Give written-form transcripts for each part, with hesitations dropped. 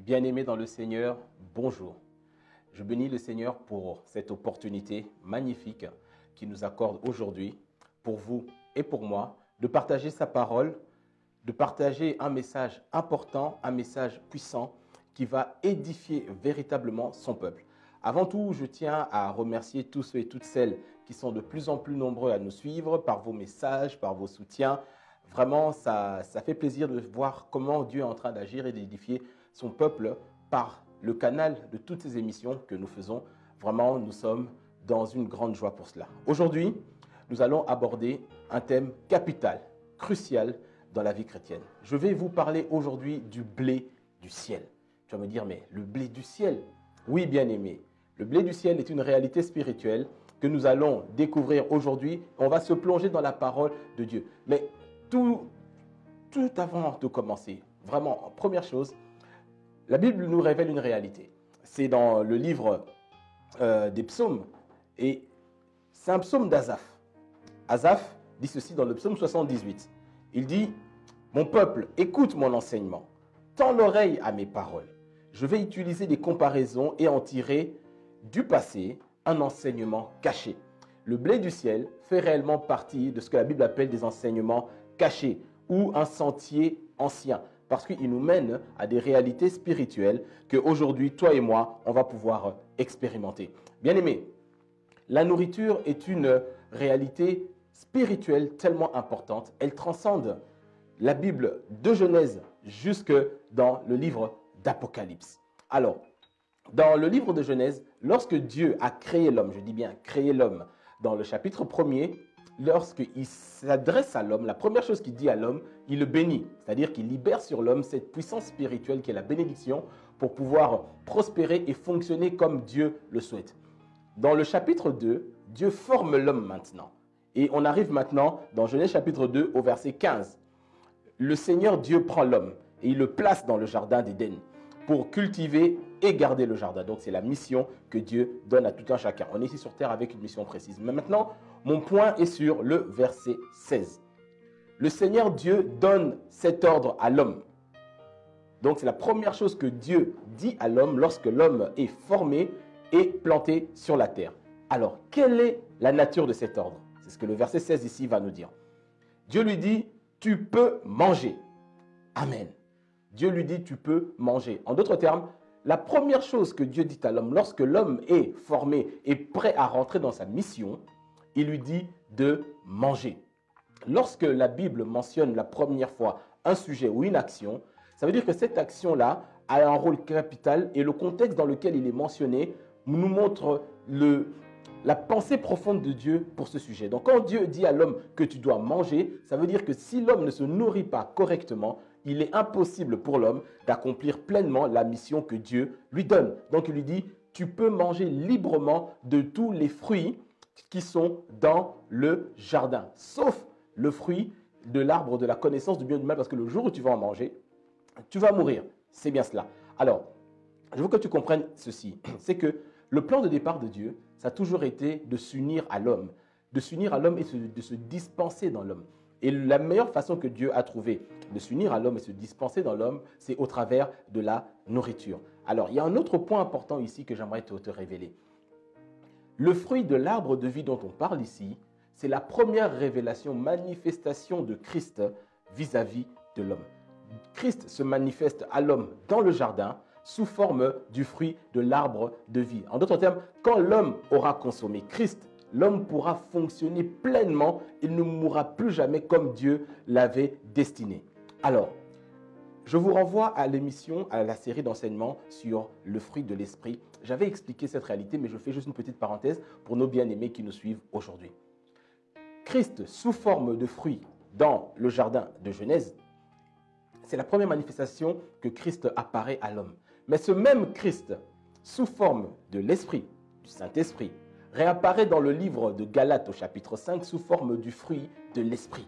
Bien-aimés dans le Seigneur, bonjour. Je bénis le Seigneur pour cette opportunité magnifique qu'il nous accorde aujourd'hui, pour vous et pour moi, de partager sa parole, de partager un message important, un message puissant qui va édifier véritablement son peuple. Avant tout, je tiens à remercier tous ceux et toutes celles qui sont de plus en plus nombreux à nous suivre par vos messages, par vos soutiens. Vraiment, ça fait plaisir de voir comment Dieu est en train d'agir et d'édifier son peuple par le canal de toutes ces émissions que nous faisons. Vraiment, nous sommes dans une grande joie pour cela. Aujourd'hui, nous allons aborder un thème capital, crucial dans la vie chrétienne. Je vais vous parler aujourd'hui du blé du ciel. Tu vas me dire, mais le blé du ciel? Oui, bien-aimé, le blé du ciel est une réalité spirituelle que nous allons découvrir aujourd'hui. On va se plonger dans la parole de Dieu. Mais tout avant de commencer, vraiment, première chose, la Bible nous révèle une réalité. C'est dans le livre des psaumes et c'est un psaume d'Asaph. Asaph dit ceci dans le psaume 78. Il dit « Mon peuple, écoute mon enseignement, tends l'oreille à mes paroles. Je vais utiliser des comparaisons et en tirer du passé un enseignement caché. » Le blé du ciel fait réellement partie de ce que la Bible appelle des enseignements cachés ou un sentier ancien, parce qu'il nous mène à des réalités spirituelles qu'aujourd'hui, toi et moi, on va pouvoir expérimenter. Bien-aimés, la nourriture est une réalité spirituelle tellement importante. Elle transcende la Bible de Genèse jusque dans le livre d'Apocalypse. Alors, dans le livre de Genèse, lorsque Dieu a créé l'homme, je dis bien créé l'homme, dans le chapitre 1er, lorsqu'il s'adresse à l'homme, la première chose qu'il dit à l'homme, il le bénit. C'est-à-dire qu'il libère sur l'homme cette puissance spirituelle qui est la bénédiction pour pouvoir prospérer et fonctionner comme Dieu le souhaite. Dans le chapitre 2, Dieu forme l'homme maintenant. Et on arrive maintenant dans Genèse chapitre 2 au verset 15. Le Seigneur Dieu prend l'homme et il le place dans le jardin d'Éden pour cultiver et garder le jardin. Donc, c'est la mission que Dieu donne à tout un chacun. On est ici sur terre avec une mission précise. Mais maintenant, mon point est sur le verset 16. Le Seigneur Dieu donne cet ordre à l'homme. Donc, c'est la première chose que Dieu dit à l'homme lorsque l'homme est formé et planté sur la terre. Alors, quelle est la nature de cet ordre? C'est ce que le verset 16 ici va nous dire. Dieu lui dit, tu peux manger. Amen. Dieu lui dit, tu peux manger. En d'autres termes, la première chose que Dieu dit à l'homme, lorsque l'homme est formé et prêt à rentrer dans sa mission, il lui dit de manger. Lorsque la Bible mentionne la première fois un sujet ou une action, ça veut dire que cette action-là a un rôle capital et le contexte dans lequel il est mentionné nous montre la pensée profonde de Dieu pour ce sujet. Donc quand Dieu dit à l'homme que tu dois manger, ça veut dire que si l'homme ne se nourrit pas correctement, il est impossible pour l'homme d'accomplir pleinement la mission que Dieu lui donne. Donc il lui dit, tu peux manger librement de tous les fruits qui sont dans le jardin, sauf le fruit de l'arbre de la connaissance du bien et du mal, parce que le jour où tu vas en manger, tu vas mourir. C'est bien cela. Alors, je veux que tu comprennes ceci, c'est que le plan de départ de Dieu, ça a toujours été de s'unir à l'homme et de se dispenser dans l'homme. Et la meilleure façon que Dieu a trouvé de s'unir à l'homme et se dispenser dans l'homme, c'est au travers de la nourriture. Alors, il y a un autre point important ici que j'aimerais te révéler. Le fruit de l'arbre de vie dont on parle ici, c'est la première révélation, manifestation de Christ vis-à-vis de l'homme. Christ se manifeste à l'homme dans le jardin sous forme du fruit de l'arbre de vie. En d'autres termes, quand l'homme aura consommé Christ, l'homme pourra fonctionner pleinement, il ne mourra plus jamais comme Dieu l'avait destiné. Alors, je vous renvoie à l'émission, à la série d'enseignements sur le fruit de l'esprit. J'avais expliqué cette réalité, mais je fais juste une petite parenthèse pour nos bien-aimés qui nous suivent aujourd'hui. Christ sous forme de fruit dans le jardin de Genèse, c'est la première manifestation que Christ apparaît à l'homme. Mais ce même Christ, sous forme de l'Esprit, du Saint-Esprit, réapparaît dans le livre de Galates au chapitre 5 sous forme du fruit de l'Esprit.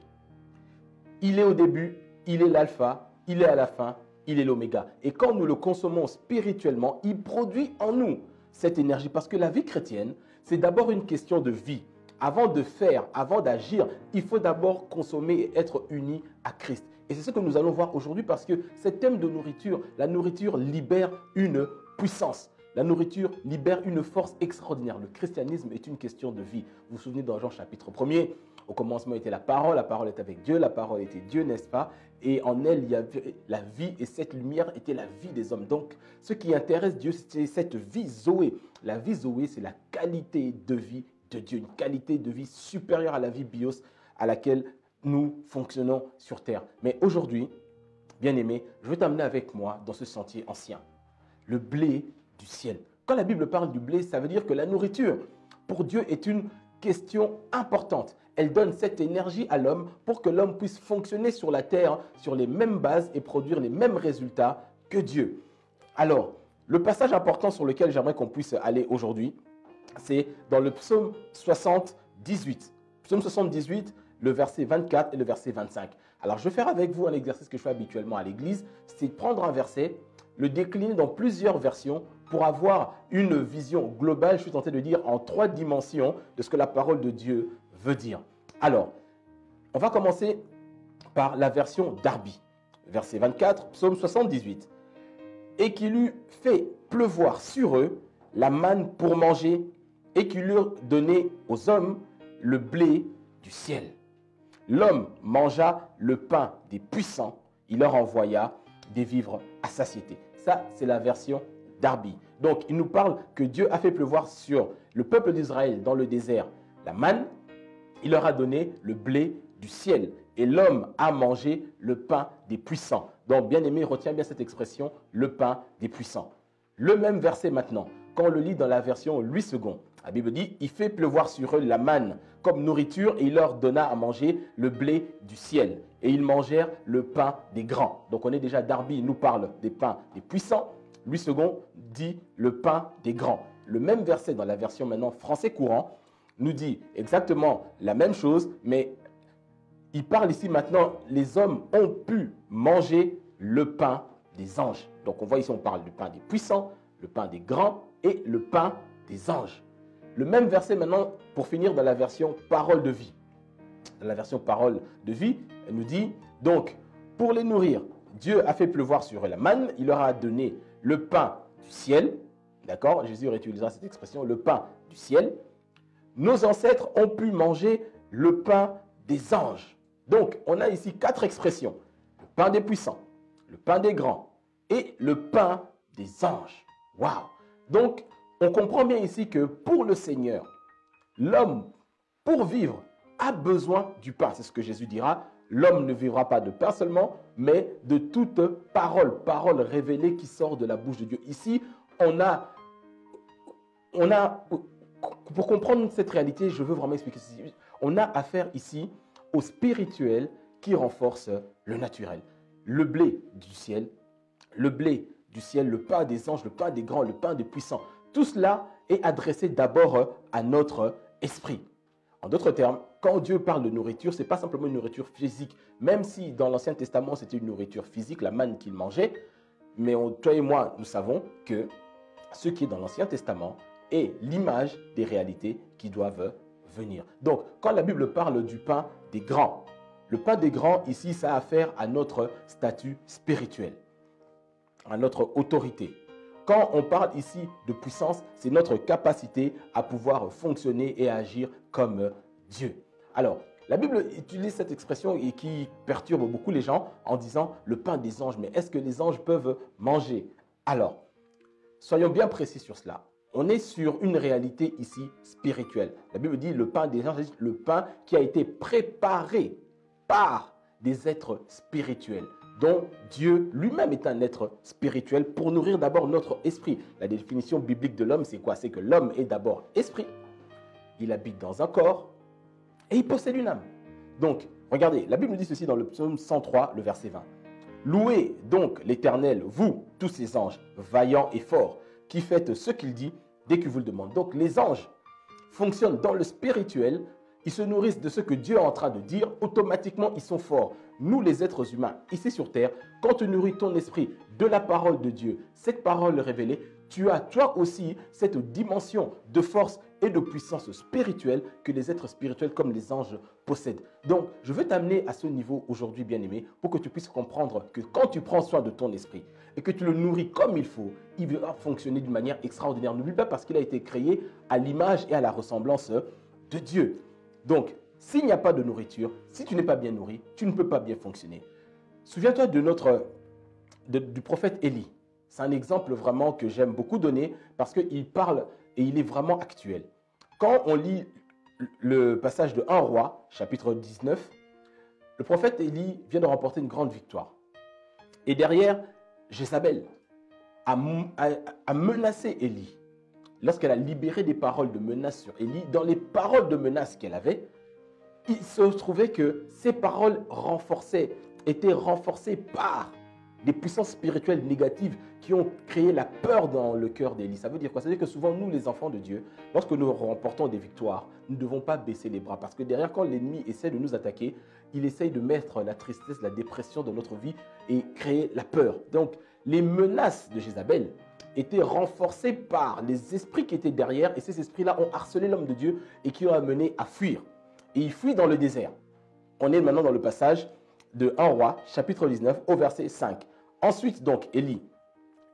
Il est au début, il est l'alpha, il est à la fin, il est l'oméga. Et quand nous le consommons spirituellement, il produit en nous cette énergie. Parce que la vie chrétienne, c'est d'abord une question de vie. Avant de faire, avant d'agir, il faut d'abord consommer et être uni à Christ. Et c'est ce que nous allons voir aujourd'hui parce que ce thème de nourriture, la nourriture libère une puissance. La nourriture libère une force extraordinaire. Le christianisme est une question de vie. Vous vous souvenez dans Jean chapitre 1er, au commencement était la parole était avec Dieu, la parole était Dieu, n'est-ce pas? Et en elle, il y avait la vie et cette lumière était la vie des hommes. Donc, ce qui intéresse Dieu, c'est cette vie Zoé. La vie Zoé, c'est la qualité de vie de Dieu, une qualité de vie supérieure à la vie bios à laquelle nous fonctionnons sur terre. Mais aujourd'hui, bien-aimé, je veux t'amener avec moi dans ce sentier ancien. Le blé du ciel. Quand la Bible parle du blé, ça veut dire que la nourriture, pour Dieu, est une question importante. Elle donne cette énergie à l'homme pour que l'homme puisse fonctionner sur la terre sur les mêmes bases et produire les mêmes résultats que Dieu. Alors, le passage important sur lequel j'aimerais qu'on puisse aller aujourd'hui, c'est dans le psaume 78. Psaume 78, le verset 24 et le verset 25. Alors, je vais faire avec vous un exercice que je fais habituellement à l'église, c'est de prendre un verset, le décliner dans plusieurs versions pour avoir une vision globale, je suis tenté de dire, en 3 dimensions de ce que la parole de Dieu veut dire. Alors, on va commencer par la version Darby. Verset 24, psaume 78. « Et qu'il eut fait pleuvoir sur eux la manne pour manger, et qu'il eut donné aux hommes le blé du ciel. L'homme mangea le pain des puissants, il leur envoya des vivres à satiété. » Ça, c'est la version Darby. Donc, il nous parle que Dieu a fait pleuvoir sur le peuple d'Israël dans le désert la manne. Il leur a donné le blé du ciel. Et l'homme a mangé le pain des puissants. Donc, bien-aimé, retiens bien cette expression, le pain des puissants. Le même verset maintenant, quand on le lit dans la version 8 secondes, la Bible dit, il fait pleuvoir sur eux la manne comme nourriture et il leur donna à manger le blé du ciel. Et ils mangèrent le pain des grands. Donc, on est déjà, Darby nous parle des pains des puissants. 8 secondes dit le pain des grands. Le même verset dans la version maintenant français courant nous dit exactement la même chose, mais il parle ici maintenant, les hommes ont pu manger le pain des anges. Donc on voit ici, on parle du pain des puissants, le pain des grands et le pain des anges. Le même verset maintenant, pour finir, dans la version parole de vie. Dans la version parole de vie, elle nous dit, donc, pour les nourrir, Dieu a fait pleuvoir sur eux la manne, il leur a donné le pain du ciel. D'accord? Jésus réutilisera cette expression, le pain du ciel. Nos ancêtres ont pu manger le pain des anges. Donc, on a ici 4 expressions. Le pain des puissants, le pain des grands et le pain des anges. Waouh! Donc, on comprend bien ici que pour le Seigneur, l'homme, pour vivre, a besoin du pain. C'est ce que Jésus dira. L'homme ne vivra pas de pain seulement, mais de toute parole, parole révélée qui sort de la bouche de Dieu. Ici, on a pour comprendre cette réalité, je veux vraiment expliquer ceci. On a affaire ici au spirituel qui renforce le naturel. Le blé du ciel, le pain des anges, le pain des grands, le pain des puissants. Tout cela est adressé d'abord à notre esprit. En d'autres termes, quand Dieu parle de nourriture, ce n'est pas simplement une nourriture physique. Même si dans l'Ancien Testament, c'était une nourriture physique, la manne qu'il mangeait. Mais toi et moi, nous savons que ce qui est dans l'Ancien Testament est l'image des réalités qui doivent venir. Donc, quand la Bible parle du pain des grands, le pain des grands, ici, ça a affaire à notre statut spirituel, à notre autorité. Quand on parle ici de puissance, c'est notre capacité à pouvoir fonctionner et agir comme Dieu. Alors, la Bible utilise cette expression et qui perturbe beaucoup les gens en disant le pain des anges. Mais est-ce que les anges peuvent manger? Alors, soyons bien précis sur cela. On est sur une réalité ici spirituelle. La Bible dit le pain des anges, le pain qui a été préparé par des êtres spirituels, dont Dieu lui-même est un être spirituel pour nourrir d'abord notre esprit. La définition biblique de l'homme, c'est quoi? C'est que l'homme est d'abord esprit, il habite dans un corps et il possède une âme. Donc, regardez, la Bible dit ceci dans le psaume 103, le verset 20. « Louez donc l'Éternel, vous, tous ces anges, vaillants et forts, qui faites ce qu'il dit dès qu'il vous le demande. » Donc, les anges fonctionnent dans le spirituel. Ils se nourrissent de ce que Dieu est en train de dire. Automatiquement, ils sont forts. Nous, les êtres humains, ici sur terre, quand tu nourris ton esprit de la parole de Dieu, cette parole révélée, tu as toi aussi cette dimension de force et de puissance spirituelle que les êtres spirituels comme les anges possèdent. Donc, je veux t'amener à ce niveau aujourd'hui, bien-aimé, pour que tu puisses comprendre que quand tu prends soin de ton esprit et que tu le nourris comme il faut, il va fonctionner d'une manière extraordinaire. N'oublie pas parce qu'il a été créé à l'image et à la ressemblance de Dieu. Donc, s'il n'y a pas de nourriture, si tu n'es pas bien nourri, tu ne peux pas bien fonctionner. Souviens-toi du prophète Élie. C'est un exemple vraiment que j'aime beaucoup donner parce qu'il parle et il est vraiment actuel. Quand on lit le passage de 1 roi, chapitre 19, le prophète Élie vient de remporter une grande victoire. Et derrière, Jézabel a menacé Élie. Lorsqu'elle a libéré des paroles de menace sur Élie, dans les paroles de menace qu'elle avait, il se trouvait que ces paroles étaient renforcées par des puissances spirituelles négatives qui ont créé la peur dans le cœur d'Élie. Ça veut dire quoi? Ça veut dire que souvent, nous, les enfants de Dieu, lorsque nous remportons des victoires, nous ne devons pas baisser les bras. Parce que derrière, quand l'ennemi essaie de nous attaquer, il essaye de mettre la tristesse, la dépression dans notre vie et créer la peur. Donc, les menaces de Jézabel étaient renforcées par les esprits qui étaient derrière. Et ces esprits-là ont harcelé l'homme de Dieu et qui l'ont amené à fuir. Et il fuit dans le désert. On est maintenant dans le passage de 1 roi, chapitre 19, au verset 5. Ensuite, donc, Élie,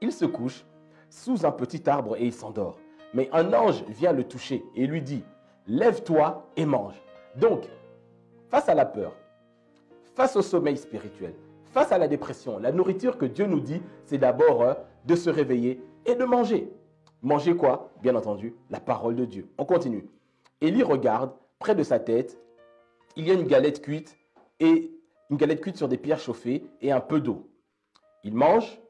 il se couche sous un petit arbre et il s'endort. Mais un ange vient le toucher et lui dit, « Lève-toi et mange. » Donc, face à la peur, face au sommeil spirituel, face à la dépression, la nourriture que Dieu nous dit, c'est d'abord de se réveiller et de manger. Manger quoi? Bien entendu, la parole de Dieu. On continue. Élie regarde, près de sa tête, il y a une galette cuite sur des pierres chauffées et un peu d'eau. Il mange,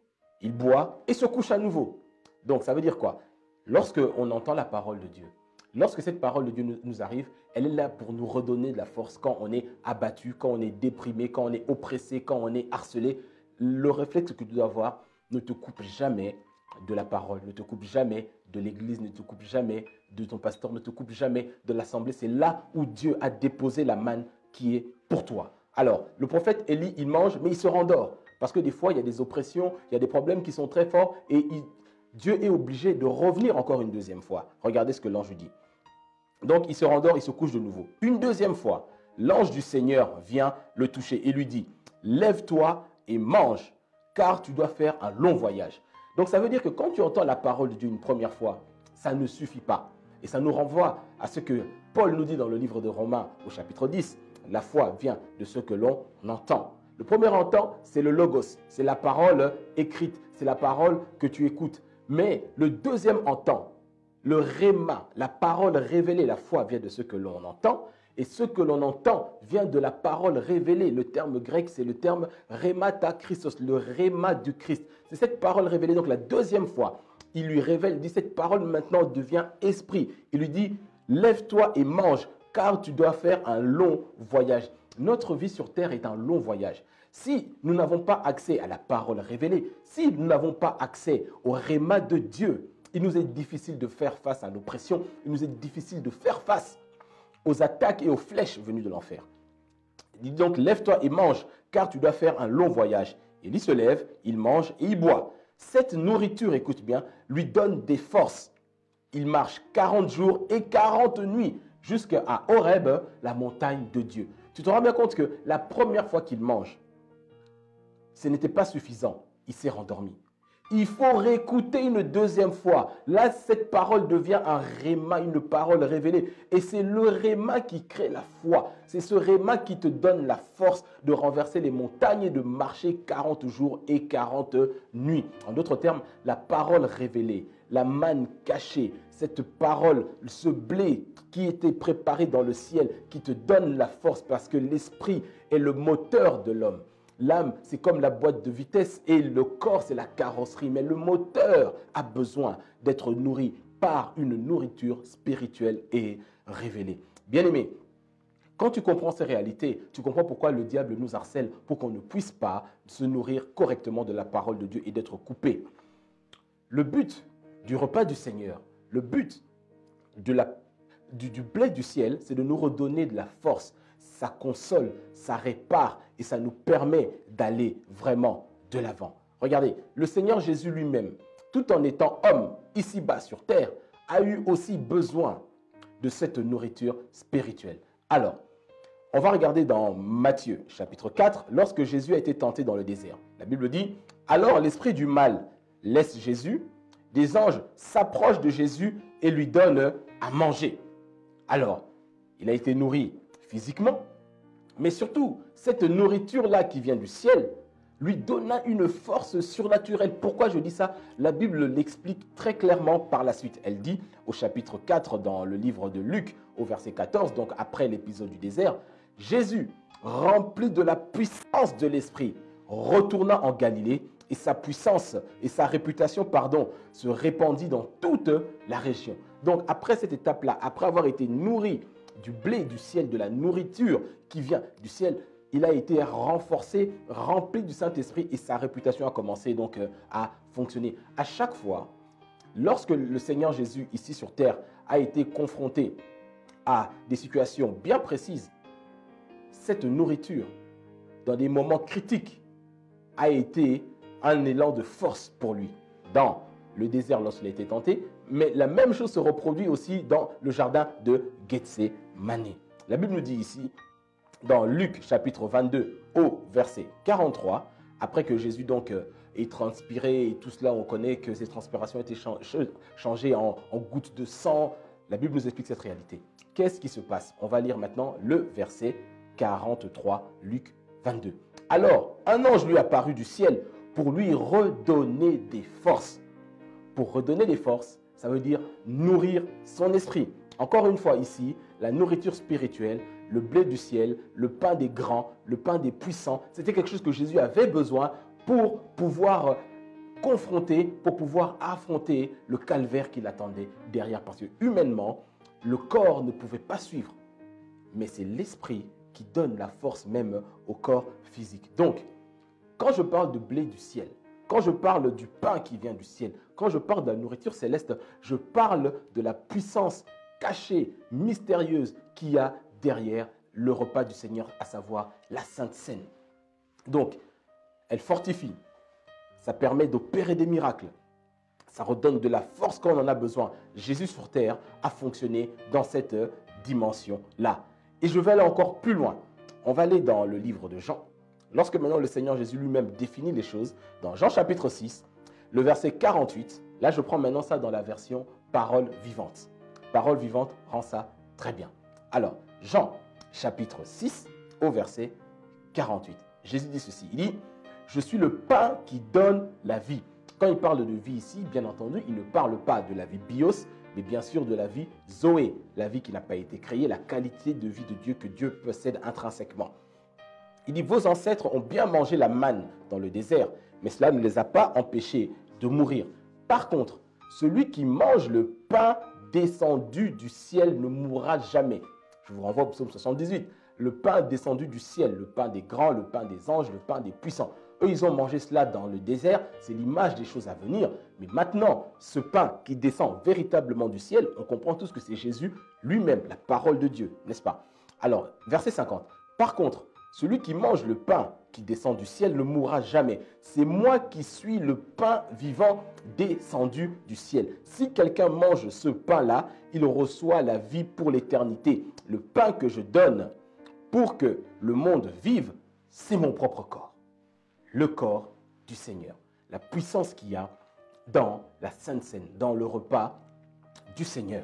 il boit et se couche à nouveau. Donc, ça veut dire quoi? Lorsque on entend la parole de Dieu, lorsque cette parole de Dieu nous arrive, elle est là pour nous redonner de la force quand on est abattu, quand on est déprimé, quand on est oppressé, quand on est harcelé. Le réflexe que tu dois avoir, ne te coupe jamais de la parole, ne te coupe jamais de l'église, ne te coupe jamais de ton pasteur, ne te coupe jamais de l'assemblée. C'est là où Dieu a déposé la manne qui est pour toi. Alors, le prophète Élie, il mange, mais il se rendort. Parce que des fois, il y a des oppressions, il y a des problèmes qui sont très forts et Dieu est obligé de revenir encore une deuxième fois. Regardez ce que l'ange dit. Donc, il se rendort, il se couche de nouveau. Une deuxième fois, l'ange du Seigneur vient le toucher et lui dit, « Lève-toi et mange, car tu dois faire un long voyage. » Donc, ça veut dire que quand tu entends la parole de Dieu une première fois, ça ne suffit pas. Et ça nous renvoie à ce que Paul nous dit dans le livre de Romains au chapitre 10. La foi vient de ce que l'on entend. Le premier entend, c'est le logos, c'est la parole écrite, c'est la parole que tu écoutes. Mais le deuxième entend, le réma, la parole révélée, la foi vient de ce que l'on entend. Et ce que l'on entend vient de la parole révélée. Le terme grec, c'est le terme rémata Christos, le réma du Christ. C'est cette parole révélée. Donc la deuxième fois, il lui révèle, il dit, cette parole maintenant devient esprit. Il lui dit, lève-toi et mange, car tu dois faire un long voyage. Notre vie sur terre est un long voyage. Si nous n'avons pas accès à la parole révélée, si nous n'avons pas accès au réma de Dieu, il nous est difficile de faire face à l'oppression, il nous est difficile de faire face aux attaques et aux flèches venues de l'enfer. Il dit donc, lève-toi et mange, car tu dois faire un long voyage. Il se lève, il mange et il boit. Cette nourriture, écoute bien, lui donne des forces. Il marche 40 jours et 40 nuits jusqu'à Horeb, la montagne de Dieu. Tu te rends bien compte que la première fois qu'il mange, ce n'était pas suffisant. Il s'est rendormi. Il faut réécouter une deuxième fois. Là, cette parole devient un réma, une parole révélée. Et c'est le réma qui crée la foi. C'est ce réma qui te donne la force de renverser les montagnes et de marcher 40 jours et 40 nuits. En d'autres termes, la parole révélée, la manne cachée, cette parole, ce blé qui était préparé dans le ciel, qui te donne la force parce que l'esprit est le moteur de l'homme. L'âme, c'est comme la boîte de vitesse et le corps, c'est la carrosserie. Mais le moteur a besoin d'être nourri par une nourriture spirituelle et révélée. Bien-aimé, quand tu comprends ces réalités, tu comprends pourquoi le diable nous harcèle pour qu'on ne puisse pas se nourrir correctement de la parole de Dieu et d'être coupé. Le but du repas du Seigneur, le but du blé du ciel, c'est de nous redonner de la force. Ça console, ça répare et ça nous permet d'aller vraiment de l'avant. Regardez, le Seigneur Jésus lui-même, tout en étant homme ici-bas sur terre, a eu aussi besoin de cette nourriture spirituelle. Alors, on va regarder dans Matthieu chapitre 4, lorsque Jésus a été tenté dans le désert. La Bible dit, « Alors l'esprit du mal laisse Jésus, des anges s'approchent de Jésus et lui donnent à manger. » Alors, il a été nourri physiquement, mais surtout, cette nourriture-là qui vient du ciel lui donna une force surnaturelle. Pourquoi je dis ça? La Bible l'explique très clairement par la suite. Elle dit au chapitre 4 dans le livre de Luc, au verset 14, donc après l'épisode du désert, « Jésus, rempli de la puissance de l'Esprit, retourna en Galilée et sa puissance et sa réputation, se répandit dans toute la région. » Donc après cette étape-là, après avoir été nourri du blé du ciel, de la nourriture qui vient du ciel, il a été renforcé, rempli du Saint-Esprit et sa réputation a commencé donc à fonctionner. À chaque fois, lorsque le Seigneur Jésus, ici sur terre, a été confronté à des situations bien précises, cette nourriture, dans des moments critiques, a été un élan de force pour lui. Dans le désert lorsqu'il a été tenté, mais la même chose se reproduit aussi dans le jardin de Gethsémani. La Bible nous dit ici, dans Luc chapitre 22 au verset 43, après que Jésus donc ait transpiré et tout cela, on connaît que ces transpirations étaient changées en gouttes de sang. La Bible nous explique cette réalité. Qu'est-ce qui se passe? On va lire maintenant le verset 43, Luc 22. Alors, un ange lui apparut du ciel pour lui redonner des forces. Pour redonner des forces, ça veut dire nourrir son esprit. Encore une fois ici, la nourriture spirituelle, le blé du ciel, le pain des grands, le pain des puissants, c'était quelque chose que Jésus avait besoin pour pouvoir confronter, pour pouvoir affronter le calvaire qui l'attendait derrière. Parce que humainement, le corps ne pouvait pas suivre. Mais c'est l'esprit qui donne la force même au corps physique. Donc, quand je parle de blé du ciel, quand je parle du pain qui vient du ciel, quand je parle de la nourriture céleste, je parle de la puissance cachée, mystérieuse qu'il y a derrière le repas du Seigneur, à savoir la Sainte Seine. Donc, elle fortifie, ça permet d'opérer des miracles, ça redonne de la force quand on en a besoin. Jésus sur terre a fonctionné dans cette dimension-là. Et je vais aller encore plus loin. On va aller dans le livre de Jean. Lorsque maintenant le Seigneur Jésus lui-même définit les choses, dans Jean chapitre 6, le verset 48, là je prends maintenant ça dans la version parole vivante. Parole vivante rend ça très bien. Alors, Jean chapitre 6 au verset 48. Jésus dit ceci, il dit « Je suis le pain qui donne la vie ». Quand il parle de vie ici, bien entendu, il ne parle pas de la vie bios, mais bien sûr de la vie Zoé, la vie qui n'a pas été créée, la qualité de vie de Dieu que Dieu possède intrinsèquement. Il dit, vos ancêtres ont bien mangé la manne dans le désert, mais cela ne les a pas empêchés de mourir. Par contre, celui qui mange le pain descendu du ciel ne mourra jamais. Je vous renvoie au psaume 78. Le pain descendu du ciel, le pain des grands, le pain des anges, le pain des puissants. Eux, ils ont mangé cela dans le désert, c'est l'image des choses à venir. Mais maintenant, ce pain qui descend véritablement du ciel, on comprend tous que c'est Jésus lui-même, la parole de Dieu, n'est-ce pas? Alors, verset 50. Par contre, celui qui mange le pain qui descend du ciel ne mourra jamais. C'est moi qui suis le pain vivant descendu du ciel. Si quelqu'un mange ce pain-là, il reçoit la vie pour l'éternité. Le pain que je donne pour que le monde vive, c'est mon propre corps. Le corps du Seigneur. La puissance qu'il y a dans la Sainte Seine, dans le repas du Seigneur.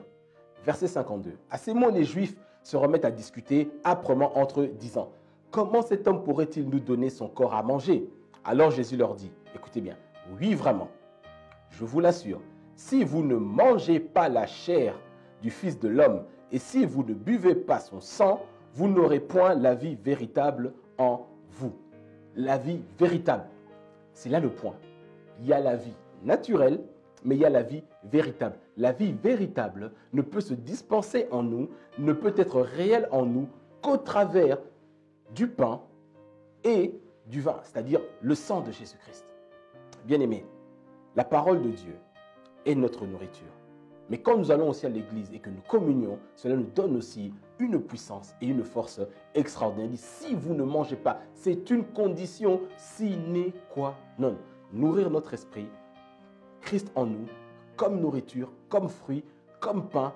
Verset 52. À ces mots, les Juifs se remettent à discuter âprement entre eux, disant « Comment cet homme pourrait-il nous donner son corps à manger ?» Alors Jésus leur dit, écoutez bien, oui vraiment, je vous l'assure, si vous ne mangez pas la chair du Fils de l'homme et si vous ne buvez pas son sang, vous n'aurez point la vie véritable en vous. La vie véritable, c'est là le point. Il y a la vie naturelle, mais il y a la vie véritable. La vie véritable ne peut se dispenser en nous, ne peut être réelle en nous qu'au travers du pain et du vin, c'est-à-dire le sang de Jésus-Christ. Bien-aimés, la parole de Dieu est notre nourriture. Mais quand nous allons aussi à l'église et que nous communions, cela nous donne aussi une puissance et une force extraordinaire. Si vous ne mangez pas, c'est une condition sine qua non. Nourrir notre esprit, Christ en nous, comme nourriture, comme fruit, comme pain,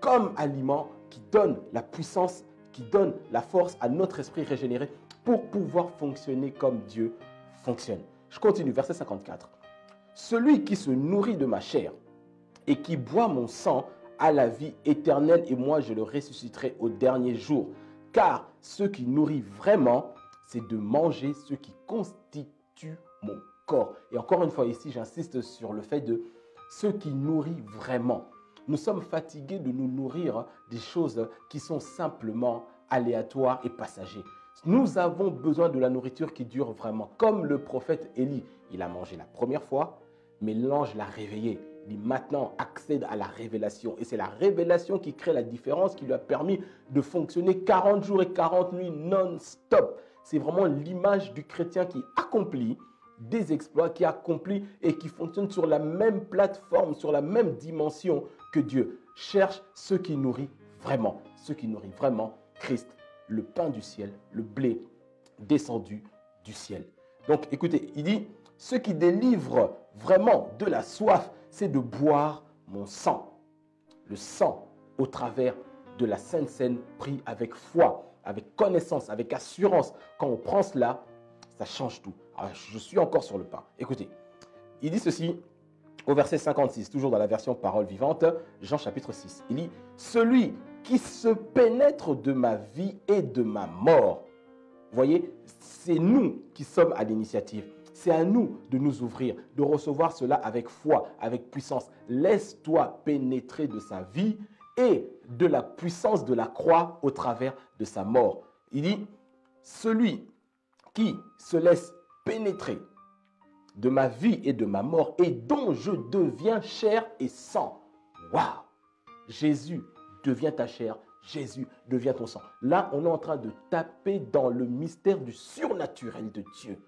comme aliment qui donne la puissance, qui donne la force à notre esprit régénéré pour pouvoir fonctionner comme Dieu fonctionne. Je continue, verset 54. Celui qui se nourrit de ma chair et qui boit mon sang a la vie éternelle et moi je le ressusciterai au dernier jour. Car ce qui nourrit vraiment, c'est de manger ce qui constitue mon corps. Et encore une fois ici, j'insiste sur le fait de ce qui nourrit vraiment. Nous sommes fatigués de nous nourrir des choses qui sont simplement aléatoires et passagers. Nous avons besoin de la nourriture qui dure vraiment. Comme le prophète Élie, il a mangé la première fois, mais l'ange l'a réveillé. Il maintenant accède à la révélation. Et c'est la révélation qui crée la différence, qui lui a permis de fonctionner 40 jours et 40 nuits non-stop. C'est vraiment l'image du chrétien qui accomplit des exploits, qui accomplit et qui fonctionne sur la même plateforme, sur la même dimension que Dieu. Cherche ce qui nourrit vraiment. Ce qui nourrit vraiment Christ, le pain du ciel, le blé descendu du ciel. Donc écoutez, il dit, ce qui délivre vraiment de la soif, c'est de boire mon sang. Le sang au travers de la Sainte Seine pris avec foi, avec connaissance, avec assurance. Quand on prend cela, ça change tout. Alors, je suis encore sur le pain. Écoutez, il dit ceci au verset 56, toujours dans la version parole vivante, Jean chapitre 6. Il dit, celui qui se pénètre de ma vie et de ma mort. Vous voyez, c'est nous qui sommes à l'initiative. C'est à nous de nous ouvrir, de recevoir cela avec foi, avec puissance. Laisse-toi pénétrer de sa vie et de la puissance de la croix au travers de sa mort. Il dit, celui qui se laisse pénétrer de ma vie et de ma mort et dont je deviens chair et sang. Waouh! Jésus devient ta chair, Jésus devient ton sang. Là, on est en train de taper dans le mystère du surnaturel de Dieu.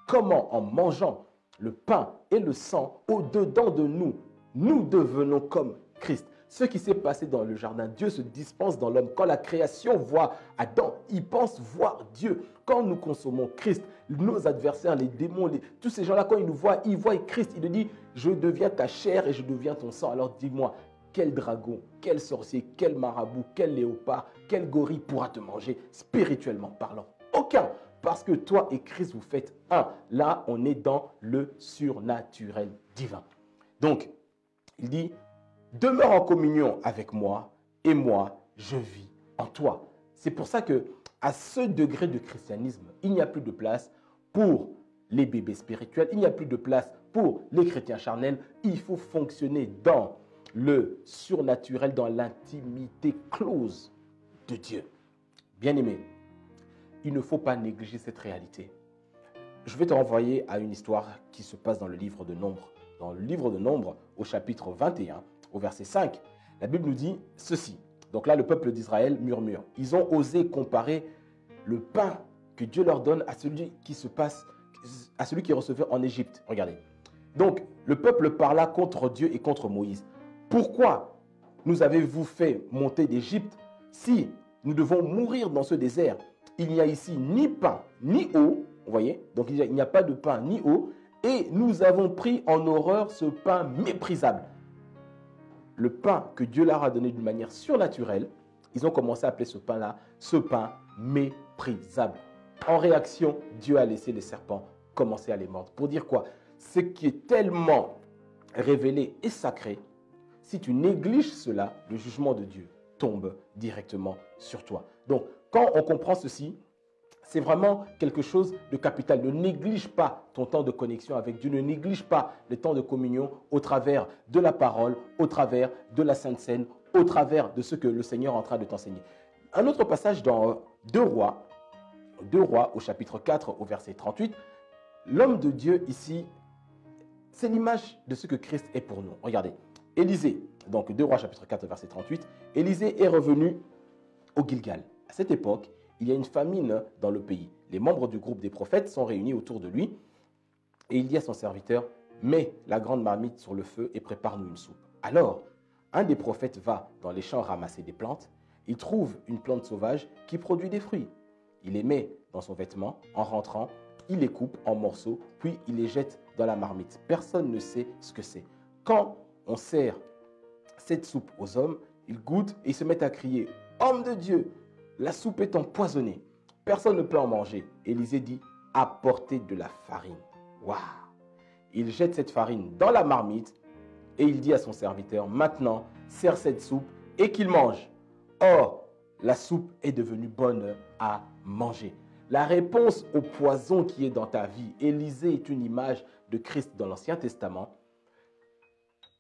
Comment, en mangeant le pain et le sang au-dedans de nous, nous devenons comme Christ. Ce qui s'est passé dans le jardin, Dieu se dispense dans l'homme. Quand la création voit Adam, il pense voir Dieu. Quand nous consommons Christ, nos adversaires, les démons, tous ces gens-là, quand ils nous voient, ils voient Christ. Il nous dit, je deviens ta chair et je deviens ton sang. Alors dis-moi, quel dragon, quel sorcier, quel marabout, quel léopard, quel gorille pourra te manger spirituellement parlant? Aucun. Parce que toi et Christ, vous faites un. Là, on est dans le surnaturel divin. Donc, il dit, demeure en communion avec moi et moi, je vis en toi. C'est pour ça que à ce degré de christianisme, il n'y a plus de place pour les bébés spirituels, il n'y a plus de place pour les chrétiens charnels. Il faut fonctionner dans le surnaturel, dans l'intimité close de Dieu. Bien-aimé, il ne faut pas négliger cette réalité. Je vais te renvoyer à une histoire qui se passe dans le livre de Nombre. Dans le livre de Nombre, au chapitre 21, au verset 5, la Bible nous dit ceci. Donc là, le peuple d'Israël murmure. Ils ont osé comparer le pain que Dieu leur donne à celui qui se passe, à celui qui recevait en Égypte. Regardez. Donc, le peuple parla contre Dieu et contre Moïse. Pourquoi nous avez-vous fait monter d'Égypte si nous devons mourir dans ce désert? Il n'y a ici ni pain, ni eau. Vous voyez? Donc, il n'y a pas de pain ni eau. Et nous avons pris en horreur ce pain méprisable. Le pain que Dieu leur a donné d'une manière surnaturelle, ils ont commencé à appeler ce pain-là, ce pain méprisable. En réaction, Dieu a laissé les serpents commencer à les mordre. Pour dire quoi? Ce qui est tellement révélé et sacré, si tu négliges cela, le jugement de Dieu tombe directement sur toi. Donc, quand on comprend ceci, c'est vraiment quelque chose de capital. Ne néglige pas ton temps de connexion avec Dieu. Ne néglige pas le temps de communion au travers de la parole, au travers de la Sainte Seine, au travers de ce que le Seigneur est en train de t'enseigner. Un autre passage dans 2 Rois au chapitre 4, au verset 38. L'homme de Dieu ici, c'est l'image de ce que Christ est pour nous. Regardez, Élisée, donc 2 Rois chapitre 4, verset 38. Élisée est revenu au Gilgal. À cette époque, il y a une famine dans le pays. Les membres du groupe des prophètes sont réunis autour de lui et il dit à son serviteur, mets la grande marmite sur le feu et prépare-nous une soupe. Alors, un des prophètes va dans les champs ramasser des plantes. Il trouve une plante sauvage qui produit des fruits. Il les met dans son vêtement. En rentrant, il les coupe en morceaux, puis il les jette dans la marmite. Personne ne sait ce que c'est. Quand on sert cette soupe aux hommes, Ils goûtent et ils se mettent à crier, « Homme de Dieu, la soupe est empoisonnée. Personne ne peut en manger. » Élisée dit, « Apportez de la farine. » Waouh! Il jette cette farine dans la marmite et il dit à son serviteur, « Maintenant, sers cette soupe et qu'il mange. » Or, la soupe est devenue bonne à manger. La réponse au poison qui est dans ta vie, Élisée est une image de Christ dans l'Ancien Testament.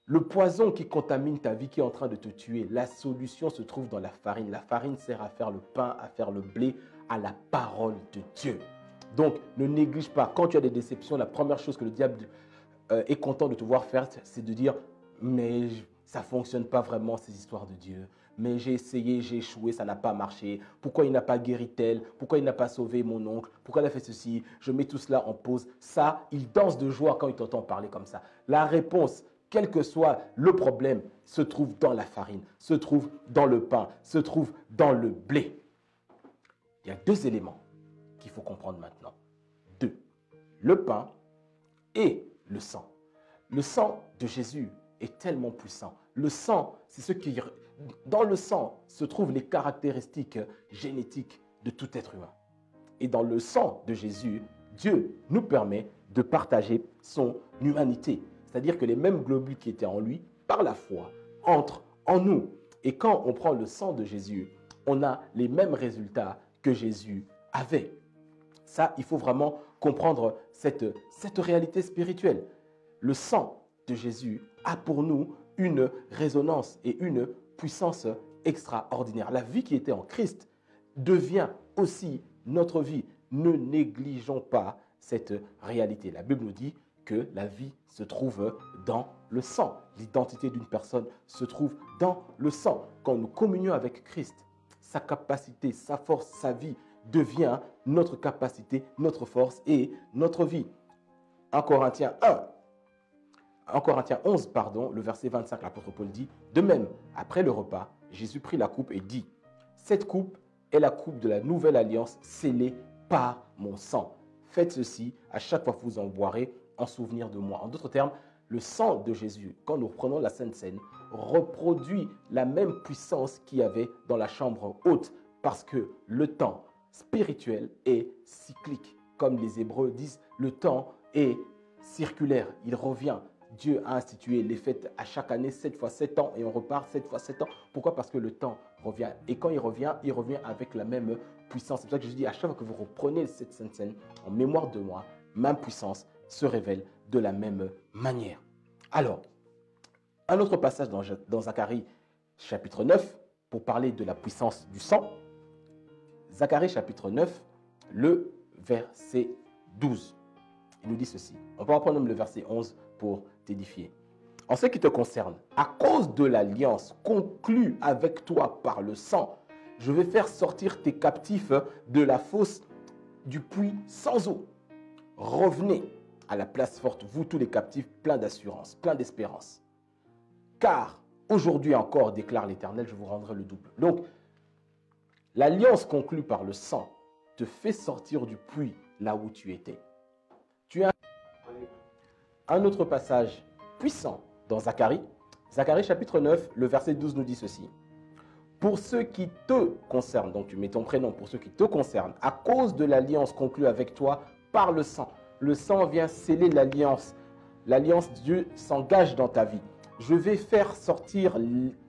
Le poison qui contamine ta vie, qui est en train de te tuer, la solution se trouve dans la farine. La farine sert à faire le pain, à faire le blé, à la parole de Dieu. Donc, ne néglige pas. Quand tu as des déceptions, la première chose que le diable est content de te voir faire, c'est de dire « Mais ça ne fonctionne pas vraiment, ces histoires de Dieu. Mais j'ai essayé, j'ai échoué, ça n'a pas marché. Pourquoi il n'a pas guéri tel? Pourquoi il n'a pas sauvé mon oncle? Pourquoi il a fait ceci? Je mets tout cela en pause. » Ça, il danse de joie quand il t'entend parler comme ça. La réponse, quel que soit le problème, se trouve dans la farine, se trouve dans le pain, se trouve dans le blé. Il y a deux éléments qu'il faut comprendre maintenant. Deux, le pain et le sang. Le sang de Jésus est tellement puissant. Le sang, c'est ce qui... Dans le sang se trouvent les caractéristiques génétiques de tout être humain. Et dans le sang de Jésus, Dieu nous permet de partager son humanité. C'est-à-dire que les mêmes globules qui étaient en lui, par la foi, entrent en nous. Et quand on prend le sang de Jésus, on a les mêmes résultats que Jésus avait. Ça, il faut vraiment comprendre cette réalité spirituelle. Le sang de Jésus a pour nous une résonance et une puissance extraordinaire. La vie qui était en Christ devient aussi notre vie. Ne négligeons pas cette réalité. La Bible nous dit que la vie se trouve dans le sang. L'identité d'une personne se trouve dans le sang. Quand nous communions avec Christ, sa capacité, sa force, sa vie devient notre capacité, notre force et notre vie. En Corinthiens 11, le verset 25, l'apôtre Paul dit, « De même, après le repas, Jésus prit la coupe et dit, « Cette coupe est la coupe de la nouvelle alliance scellée par mon sang. Faites ceci à chaque fois que vous en boirez en souvenir de moi. » En d'autres termes, le sang de Jésus, quand nous prenons la Sainte Seine, reproduit la même puissance qu'il y avait dans la chambre haute parce que le temps spirituel est cyclique. Comme les Hébreux disent, le temps est circulaire, il revient. Dieu a institué les fêtes à chaque année, 7 fois 7 ans, et on repart 7 fois 7 ans. Pourquoi? Parce que le temps revient. Et quand il revient avec la même puissance. C'est pour ça que je dis, à chaque fois que vous reprenez cette Sainte Seine en mémoire de moi, ma puissance se révèle de la même manière. Alors, un autre passage dans Zacharie chapitre 9, pour parler de la puissance du sang. Zacharie chapitre 9, le verset 12. Il nous dit ceci. On peut reprendre même le verset 11 pour t'édifier. En ce qui te concerne, à cause de l'alliance conclue avec toi par le sang, je vais faire sortir tes captifs de la fosse du puits sans eau. Revenez à la place forte, vous tous les captifs, pleins d'assurance, pleins d'espérance. Car aujourd'hui encore, déclare l'Éternel, je vous rendrai le double. Donc, l'alliance conclue par le sang te fait sortir du puits là où tu étais. Tu as un autre passage puissant dans Zacharie. Zacharie chapitre 9, le verset 12 nous dit ceci. Pour ceux qui te concernent, donc tu mets ton prénom, pour ceux qui te concernent, à cause de l'alliance conclue avec toi par le sang vient sceller l'alliance. L'alliance, Dieu s'engage dans ta vie. Je vais faire sortir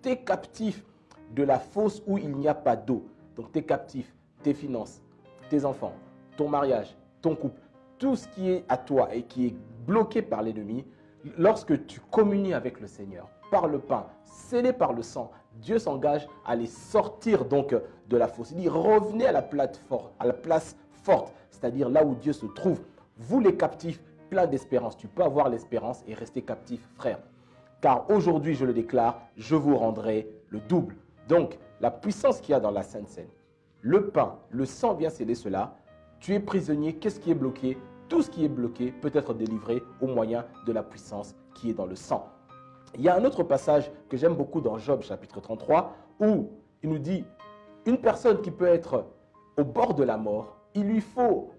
tes captifs de la fosse où il n'y a pas d'eau. Donc tes captifs, tes finances, tes enfants, ton mariage, ton couple, tout ce qui est à toi et qui est bloqué par l'ennemi, lorsque tu communies avec le Seigneur, par le pain, scellé par le sang, Dieu s'engage à les sortir donc de la fosse. Il dit, revenez à la place forte, c'est-à-dire là où Dieu se trouve. Vous les captifs, plein d'espérance. Tu peux avoir l'espérance et rester captif, frère. Car aujourd'hui, je le déclare, je vous rendrai le double. Donc, la puissance qu'il y a dans la Sainte Seine, le pain, le sang vient sceller cela. Tu es prisonnier, qu'est-ce qui est bloqué? Tout ce qui est bloqué peut être délivré au moyen de la puissance qui est dans le sang. Il y a un autre passage que j'aime beaucoup dans Job chapitre 33 où il nous dit une personne qui peut être au bord de la mort, il lui faut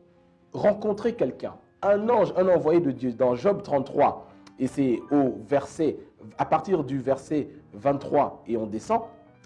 rencontrer quelqu'un, un ange, un envoyé de Dieu dans Job 33 et c'est à partir du verset 23 et on descend,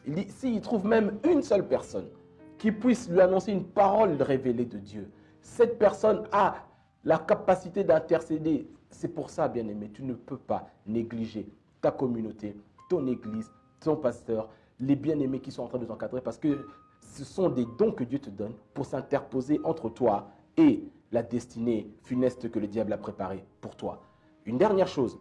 Il dit, s'il trouve même une seule personne qui puisse lui annoncer une parole révélée de Dieu, cette personne a la capacité d'intercéder. C'est pour ça, bien-aimé, tu ne peux pas négliger ta communauté, ton église, ton pasteur, les bien-aimés qui sont en train de t'encadrer, parce que ce sont des dons que Dieu te donne pour s'interposer entre toi et la destinée funeste que le diable a préparée pour toi. Une dernière chose,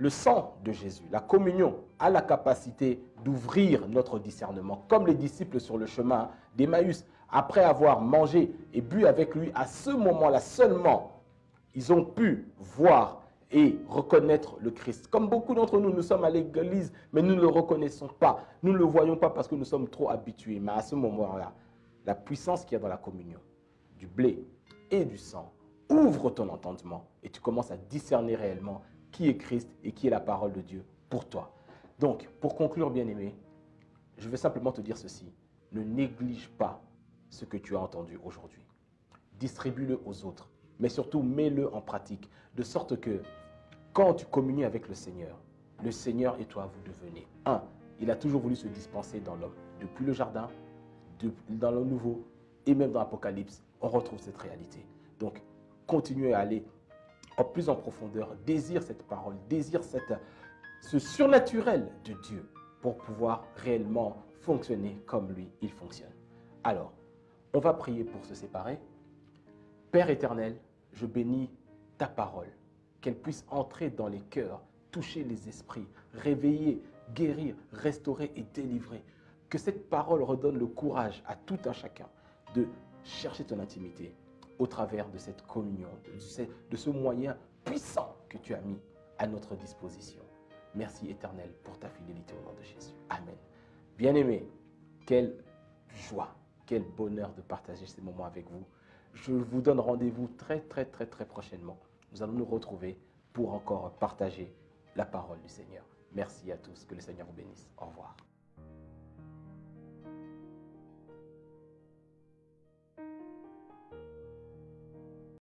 le sang de Jésus, la communion, a la capacité d'ouvrir notre discernement, comme les disciples sur le chemin d'Emmaüs, après avoir mangé et bu avec lui, à ce moment-là seulement, ils ont pu voir et reconnaître le Christ. Comme beaucoup d'entre nous, nous sommes à l'église, mais nous ne le reconnaissons pas. Nous ne le voyons pas parce que nous sommes trop habitués. Mais à ce moment-là, la puissance qu'il y a dans la communion, du blé et du sang, ouvre ton entendement et tu commences à discerner réellement qui est Christ et qui est la parole de Dieu pour toi. Donc, pour conclure, bien-aimé, je vais simplement te dire ceci. Ne néglige pas ce que tu as entendu aujourd'hui. Distribue-le aux autres, mais surtout mets-le en pratique, de sorte que quand tu communies avec le Seigneur et toi, vous devenez un. Il a toujours voulu se dispenser dans l'homme. Depuis le jardin, dans le nouveau et même dans l'Apocalypse, on retrouve cette réalité. Donc, continuez à aller plus en profondeur, désire cette parole, désire ce surnaturel de Dieu pour pouvoir réellement fonctionner comme lui, il fonctionne. Alors, on va prier pour se séparer. Père éternel, je bénis ta parole, qu'elle puisse entrer dans les cœurs, toucher les esprits, réveiller, guérir, restaurer et délivrer. Que cette parole redonne le courage à tout un chacun de chercher ton intimité au travers de cette communion, de ce moyen puissant que tu as mis à notre disposition. Merci éternel pour ta fidélité au nom de Jésus. Amen. Bien-aimés, quelle joie, quel bonheur de partager ces moments avec vous. Je vous donne rendez-vous très prochainement. Nous allons nous retrouver pour encore partager la parole du Seigneur. Merci à tous. Que le Seigneur vous bénisse. Au revoir.